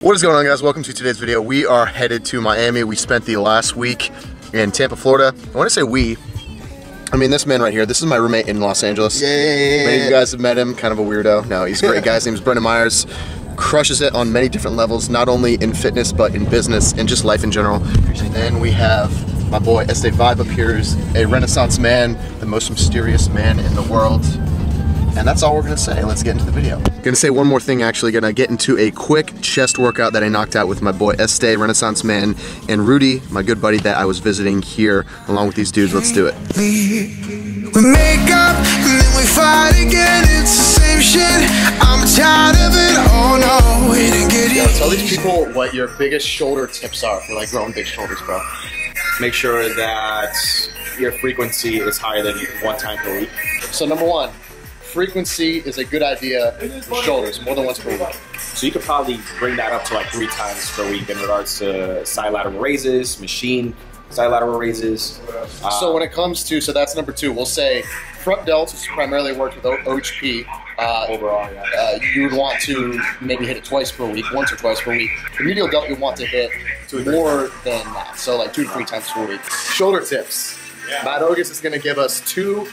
What is going on, guys? Welcome to today's video. We are headed to Miami. We spent the last week in Tampa, Florida. I want to say I mean this man right here. This is my roommate in Los Angeles. Yay. Many of you guys have met him. Kind of a weirdo. No, he's a great guy. His name is Brendan Myers. Crushes it on many different levels, not only in fitness, but in business and just life in general. And we have my boy Este Vibe up here, who's a Renaissance man, the most mysterious man in the world. And that's all we're gonna say. Let's get into the video. Gonna say one more thing, actually. Gonna get into a quick chest workout that I knocked out with my boy Este, Renaissance man, and Rudy, my good buddy that I was visiting here along with these dudes. Let's do it. We make up and then we fight again. It's the same shit. I'm tired of it. Oh no, we didn't get it. Yo, tell these people what your biggest shoulder tips are for like growing big shoulders, bro. Make sure that your frequency is higher than 1 time per week. So number one, frequency is a good idea for shoulders, more than once per week. So you could probably bring that up to like 3 times per week in regards to side lateral raises, machine side lateral raises. So when it comes to, so that's number 2, we'll say front delts, which primarily works with OHP. Overall, yeah. You would want to maybe hit it twice per week, once or twice per week. The medial delt you want to hit more than that, so like 2 to 3 times per week. Shoulder tips. Yeah. Matt Ogus is going to give us 2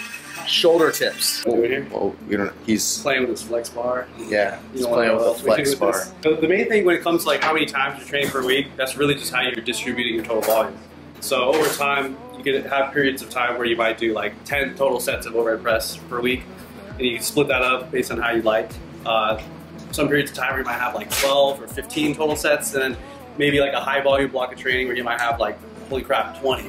shoulder tips. Well, we don't. He's playing with his flex bar. Yeah, he's playing with the flex bar. The main thing when it comes to like how many times you're training per week, that's really just how you're distributing your total volume. So over time, you can have periods of time where you might do like 10 total sets of overhead press per week, and you can split that up based on how you like. Some periods of time where you might have like 12 or 15 total sets, and then maybe like a high volume block of training where you might have like, holy crap, 20.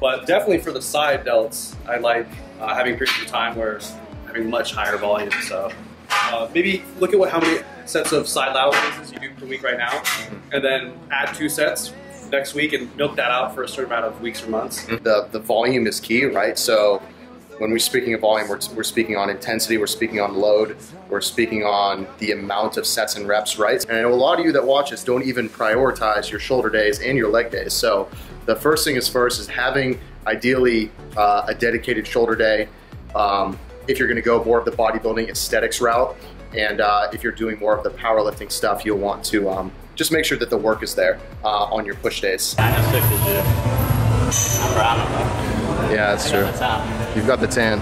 But definitely for the side delts, I like having periods of time where having much higher volume. So maybe look at how many sets of side lateral raises you do per week right now, and then add 2 sets next week and milk that out for a certain amount of weeks or months. The volume is key, right? So when we're speaking of volume, we're speaking on intensity, we're speaking on load, we're speaking on the amount of sets and reps, right? And I know a lot of you that watch this don't even prioritize your shoulder days and your leg days. So the first thing is having ideally a dedicated shoulder day if you're gonna go more of the bodybuilding aesthetics route. And if you're doing more of the powerlifting stuff, you'll want to just make sure that the work is there on your push days. Yeah, that's true. You've got the tan.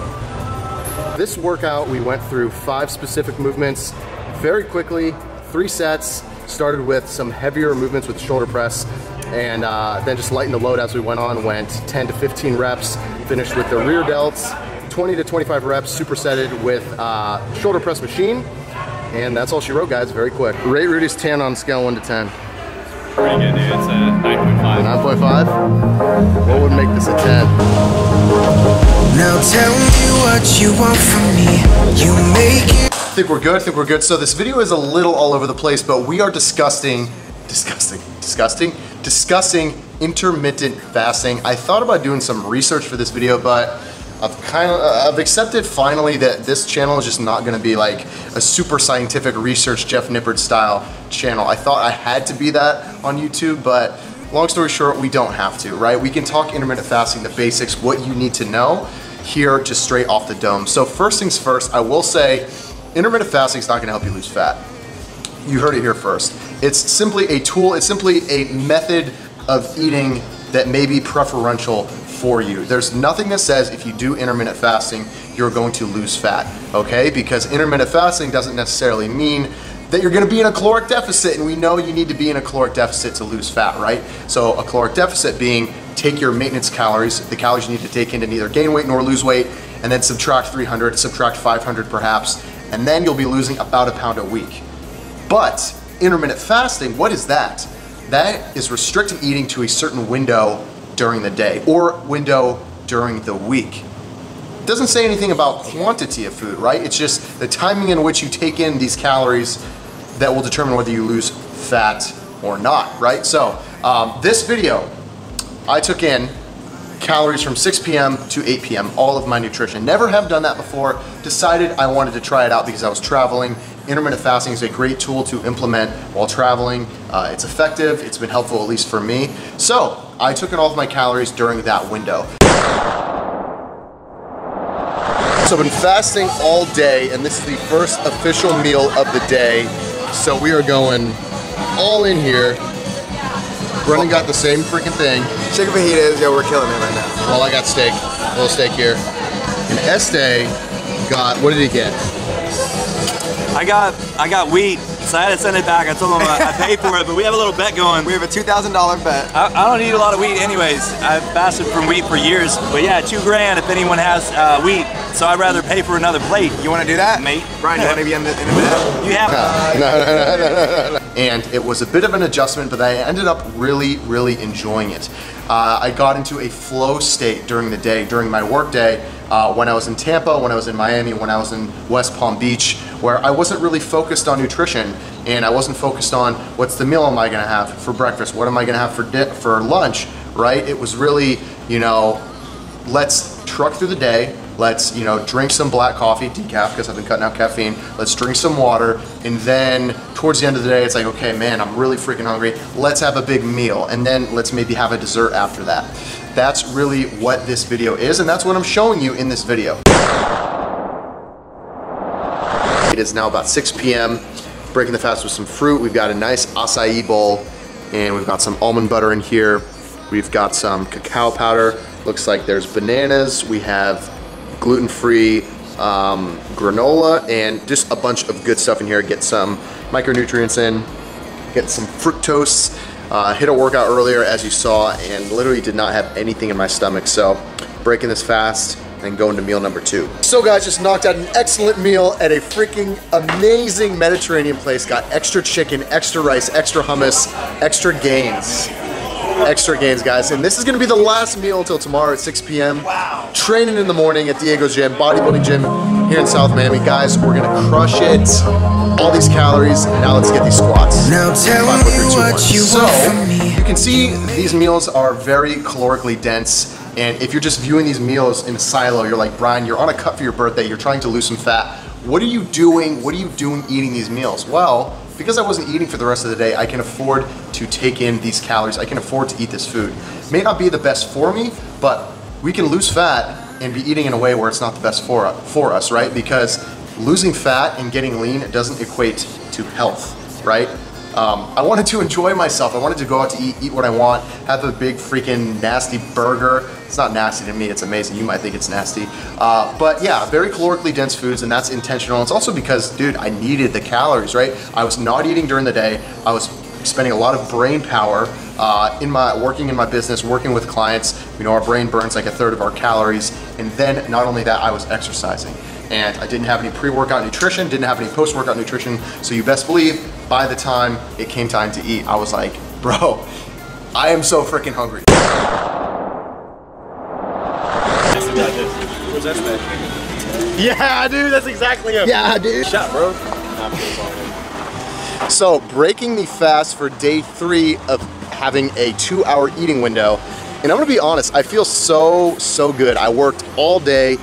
This workout, we went through 5 specific movements very quickly, 3 sets, started with some heavier movements with shoulder press, and then just lightened the load as we went on, went 10 to 15 reps, finished with the rear delts, 20 to 25 reps, supersetted with shoulder press machine, and that's all she wrote, guys, very quick. Rate Rudy's tan on a scale 1 to 10. Pretty good, dude. It's a 9.5. 9.5? What would make this a 10? Now tell me what you want from me. You make it. I think we're good. So this video is a little all over the place, but we are discussing intermittent fasting. I thought about doing some research for this video, but I've accepted finally that this channel is just not gonna be like a super scientific research Jeff Nippard style channel. I thought I had to be that on YouTube, but long story short, we don't have to, right? We can talk intermittent fasting, the basics, what you need to know here just straight off the dome. So first things first, I will say intermittent fasting is not gonna help you lose fat. You heard it here first. It's simply a tool, it's simply a method of eating that may be preferential for you. There's nothing that says if you do intermittent fasting, you're going to lose fat, okay? Because intermittent fasting doesn't necessarily mean that you're gonna be in a caloric deficit, and we know you need to be in a caloric deficit to lose fat, right? So a caloric deficit being take your maintenance calories, the calories you need to take in to neither gain weight nor lose weight, and then subtract 300, subtract 500 perhaps, and then you'll be losing about 1 pound a week. But intermittent fasting, what is that? That is restricted eating to a certain window during the day or window during the week. It doesn't say anything about quantity of food, right? It's just the timing in which you take in these calories that will determine whether you lose fat or not, right? So this video, I took in calories from 6 p.m. to 8 p.m., all of my nutrition. Never have done that before. Decided I wanted to try it out because I was traveling. Intermittent fasting is a great tool to implement while traveling. It's effective, it's been helpful at least for me. So I took in all of my calories during that window. So I've been fasting all day, and this is the first official meal of the day. So we are going all in here. Brennan got the same freaking thing. Chicken fajitas, yo, we're killing it right now. Well, I got steak, a little steak here. And Este got, what did he get? I got wheat, so I had to send it back. I told him I paid for it, but we have a little bet going. We have a $2,000 bet. I don't eat a lot of wheat anyways. I've fasted from wheat for years. But yeah, $2,000 if anyone has wheat. So I'd rather pay for another plate. You want to do that? Mate. Brian, you want to be in the bet? You have No. And it was a bit of an adjustment, but I ended up really, really enjoying it. I got into a flow state during the day, during my work day, when I was in Tampa, when I was in Miami, when I was in West Palm Beach, where I wasn't really focused on nutrition, and I wasn't focused on what's the meal am I gonna have for breakfast, what am I gonna have for lunch, right? It was really, you know, let's truck through the day, let's, you know, drink some black coffee, decaf, because I've been cutting out caffeine, let's drink some water, and then towards the end of the day, it's like, okay, man, I'm really freaking hungry, let's have a big meal, and then let's maybe have a dessert after that. That's really what this video is, and that's what I'm showing you in this video. It is now about 6 p.m., breaking the fast with some fruit. We've got a nice acai bowl, and we've got some almond butter in here. We've got some cacao powder. Looks like there's bananas. We have gluten-free granola, and just a bunch of good stuff in here. Get some micronutrients in, get some fructose. Hit a workout earlier, as you saw, and literally did not have anything in my stomach. So breaking this fast and going to meal number 2. So guys, just knocked out an excellent meal at a freaking amazing Mediterranean place. Got extra chicken, extra rice, extra hummus, extra gains. Extra gains, guys. And this is gonna be the last meal until tomorrow at 6 p.m. Wow. Training in the morning at Diego's Gym, bodybuilding gym here in South Miami. Guys, we're gonna crush it. All these calories, now let's get these squats. Now tell me what you want from me. You can see these meals are very calorically dense. And if you're just viewing these meals in a silo, you're like, Brian, you're on a cut for your birthday, you're trying to lose some fat. What are you doing? What are you doing eating these meals? Well, because I wasn't eating for the rest of the day, I can afford to take in these calories. I can afford to eat this food. May not be the best for me, but we can lose fat and be eating in a way where it's not the best for us, right? Because losing fat and getting lean doesn't equate to health, right? I wanted to enjoy myself. I wanted to go out to eat what I want, have a big freaking nasty burger. It's not nasty to me, it's amazing. You might think it's nasty. But yeah, very calorically dense foods, and that's intentional. It's also because, dude, I needed the calories, right? I was not eating during the day. I was spending a lot of brain power working in my business, working with clients. You know, our brain burns like 1/3 of our calories. And then not only that, I was exercising. And I didn't have any pre-workout nutrition, didn't have any post-workout nutrition. So you best believe, by the time it came time to eat, I was like, bro, I am so freaking hungry. Where's that man? Yeah, dude, that's exactly it. Yeah, dude. Shot, bro. So breaking the fast for day 3 of having a 2-hour eating window. And I'm gonna be honest, I feel so good. I worked all day,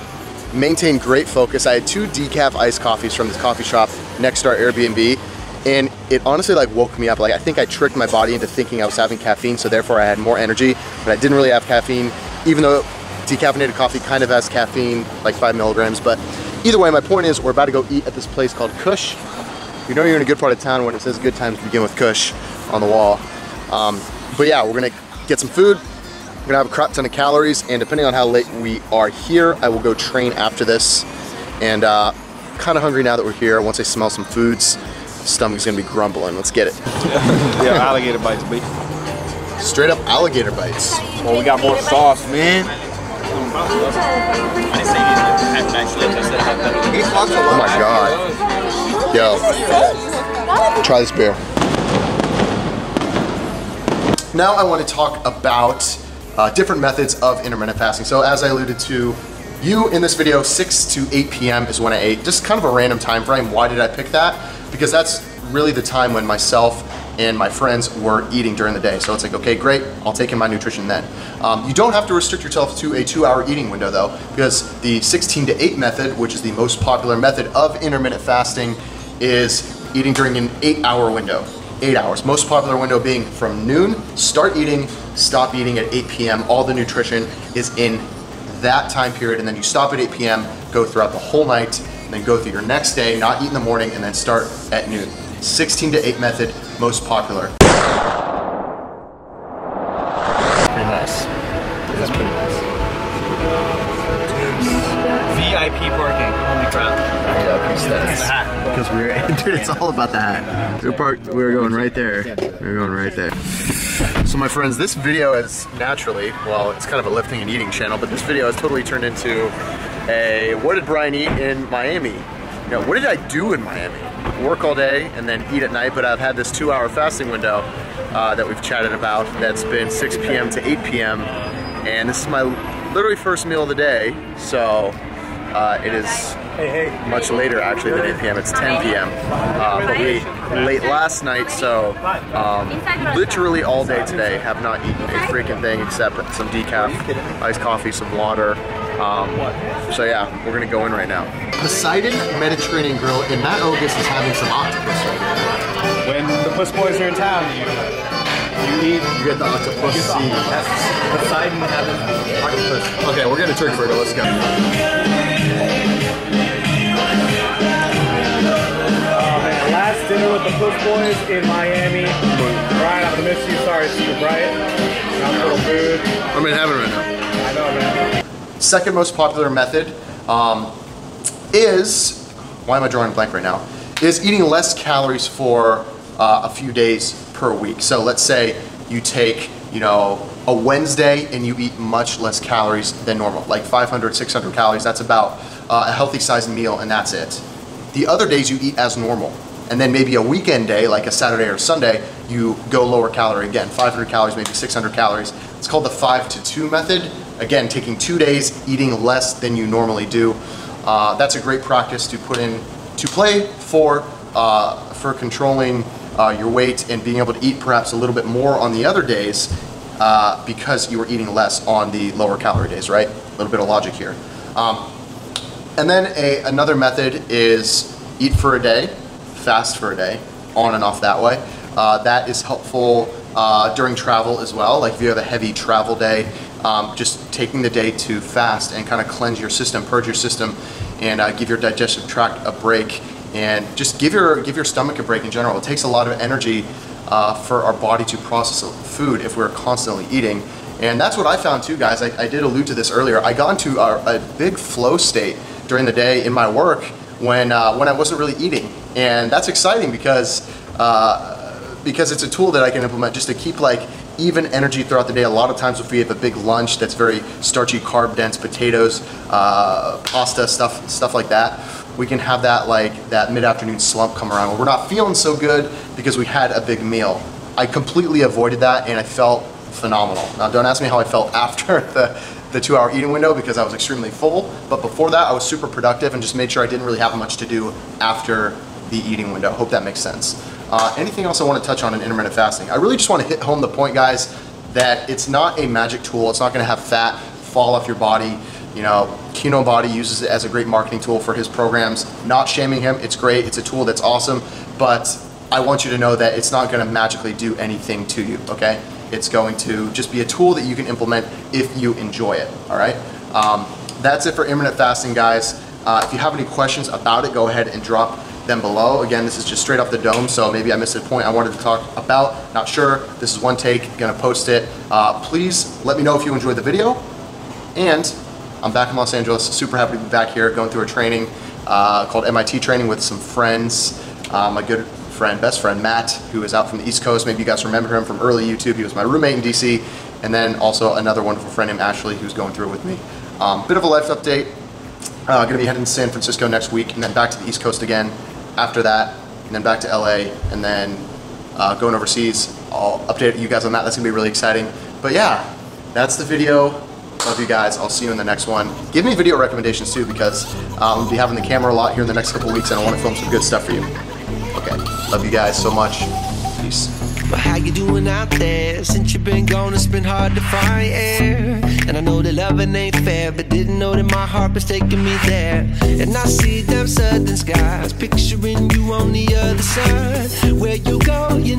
maintained great focus. I had 2 decaf iced coffees from this coffee shop next to our Airbnb. And it honestly like woke me up. Like I think I tricked my body into thinking I was having caffeine, so therefore I had more energy, but I didn't really have caffeine, even though decaffeinated coffee kind of has caffeine, like 5 milligrams. But either way, my point is we're about to go eat at this place called Kush. You know you're in a good part of town when it says good times begin with Kush on the wall. But yeah, we're gonna get some food. We're gonna have a crap ton of calories, and depending on how late we are here, I will go train after this. And kind of hungry now that we're here. Once I smell some foods, stomach's gonna be grumbling. Let's get it. Yeah, alligator bites, B. Straight up alligator bites. Well, we got more sauce, man. Oh my God. Yo, try this beer. Now I want to talk about different methods of intermittent fasting. So as I alluded to you in this video, 6 to 8 p.m. is when I ate. Just kind of a random time frame. Why did I pick that? Because that's really the time when myself and my friends were eating during the day. So it's like, okay, great, I'll take in my nutrition then. You don't have to restrict yourself to a 2-hour eating window though, because the 16 to 8 method, which is the most popular method of intermittent fasting, is eating during an 8-hour window. 8 hours. Most popular window being from noon, start eating, stop eating at 8 p.m. All the nutrition is in that time period, and then you stop at 8 p.m., go throughout the whole night, and then go through your next day, not eat in the morning, and then start at noon. 16 to 8 method, most popular. Pretty nice. That's pretty nice. VIP parking. Holy crap. Because we're, dude, it's all about the hat. We were going right there. We were going right there. So my friends, this video is naturally, well, it's kind of a lifting and eating channel, but this video has totally turned into a what did Brian eat in Miami? You know, what did I do in Miami? Work all day and then eat at night, but I've had this 2-hour fasting window that we've chatted about that's been 6 p.m. to 8 p.m. And this is my literally first meal of the day, so it is much later actually than 8 p.m. It's 10 p.m. But we ate late last night, so literally all day today have not eaten a freaking thing except some decaf, iced coffee, some water. So yeah, we're gonna go in right now. Poseidon Mediterranean Grill, and Matt Ogus is having some octopus right now. When the Puss Boys are in town, you get the octopus. Poseidon having octopus. Okay, we're getting a turkey burrito. Let's go. Last dinner with the Puss Boys in Miami. Brian, I'm gonna miss you. Sorry, super bright. Not a little food. I'm in heaven right now. I know, man. Second most popular method is, why am I drawing a blank right now, is eating less calories for a few days per week. So let's say you take, you know, a Wednesday and you eat much less calories than normal, like 500, 600 calories. That's about a healthy sized meal, and that's it. The other days you eat as normal. And then maybe a weekend day, like a Saturday or Sunday, you go lower calorie again, 500 calories, maybe 600 calories. It's called the 5-2 method. Again, taking 2 days, eating less than you normally do. That's a great practice to put in, to play for controlling your weight and being able to eat perhaps a little bit more on the other days because you were eating less on the lower calorie days, right? A little bit of logic here. And then another method is eat for a day, fast for a day, on and off that way. That is helpful during travel as well. Like if you have a heavy travel day, just taking the day to fast and kind of cleanse your system, purge your system, and give your digestive tract a break, and just give your stomach a break in general. It takes a lot of energy for our body to process food if we're constantly eating. And that's what I found too, guys. I did allude to this earlier. I got into a big flow state during the day in my work when I wasn't really eating. And that's exciting because it's a tool that I can implement just to keep like even energy throughout the day. A lot of times if we have a big lunch that's very starchy, carb dense, potatoes, pasta, stuff like that, we can have that mid-afternoon slump come around where we're not feeling so good because we had a big meal. I completely avoided that and I felt phenomenal. Now don't ask me how I felt after the 2-hour eating window because I was extremely full, but before that I was super productive and just made sure I didn't really have much to do after the eating window. Hope that makes sense. Anything else I want to touch on in intermittent fasting? I really just want to hit home the point, guys, that it's not a magic tool. It's not going to have fat fall off your body. You know, Kino Body uses it as a great marketing tool for his programs. Not shaming him, it's great, it's a tool that's awesome, but I want you to know that it's not going to magically do anything to you, okay? It's going to just be a tool that you can implement if you enjoy it, all right? That's it for intermittent fasting, guys. If you have any questions about it, go ahead and drop them below. Again, this is just straight off the dome, so maybe I missed a point I wanted to talk about. Not sure. This is one take, gonna post it. Please let me know if you enjoyed the video. And I'm back in Los Angeles, super happy to be back here going through a training called MIT training with some friends. My good friend, best friend, Matt, who is out from the East Coast. Maybe you guys remember him from early YouTube. He was my roommate in DC. And then also another wonderful friend named Ashley who's going through it with me. Bit of a life update. Gonna be heading to San Francisco next week and then back to the East Coast again after that, and then back to LA, and then going overseas. I'll update you guys on that. That's gonna be really exciting. But yeah, that's the video. Love you guys. I'll see you in the next one. Give me video recommendations too, because I'll be having the camera a lot here in the next couple weeks and I want to film some good stuff for you. Okay, love you guys so much. Peace. But how you doing out there? Since you've been gone, it's been hard to find air. And I know that loving ain't fair, but didn't know that my heart was taking me there. And I see them southern skies, picturing you on the other side. Where you go, you